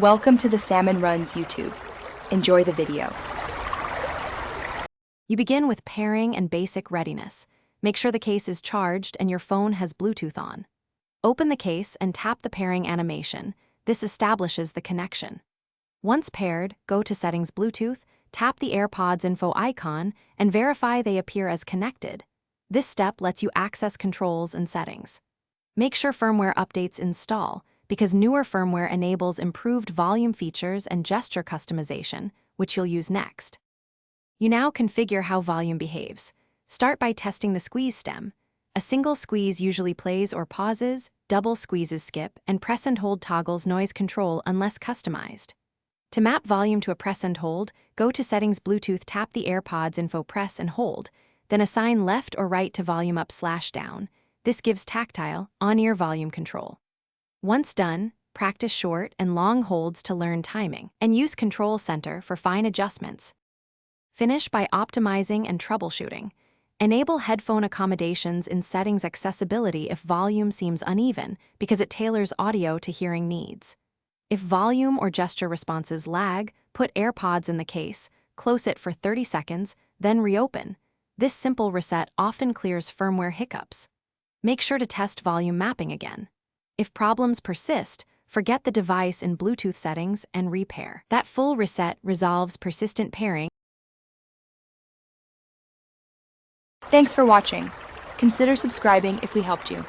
Welcome to the Salmon Runs YouTube. Enjoy the video. You begin with pairing and basic readiness. Make sure the case is charged and your phone has Bluetooth on. Open the case and tap the pairing animation. This establishes the connection. Once paired, go to Settings Bluetooth, tap the AirPods info icon, and verify they appear as connected. This step lets you access controls and settings. Make sure firmware updates install, because newer firmware enables improved volume features and gesture customization, which you'll use next. You now configure how volume behaves. Start by testing the squeeze stem. A single squeeze usually plays or pauses, double squeezes skip, and press and hold toggles noise control unless customized. To map volume to a press and hold, go to Settings Bluetooth, tap the AirPods info press and hold, then assign left or right to volume up/down. This gives tactile, on-ear volume control. Once done, practice short and long holds to learn timing, and use Control Center for fine adjustments. Finish by optimizing and troubleshooting. Enable headphone accommodations in Settings Accessibility if volume seems uneven, because it tailors audio to hearing needs. If volume or gesture responses lag, put AirPods in the case, close it for 30 seconds, then reopen. This simple reset often clears firmware hiccups. Make sure to test volume mapping again. If problems persist, forget the device in Bluetooth settings and repair. That full reset resolves persistent pairing. Thanks for watching. Consider subscribing if we helped you.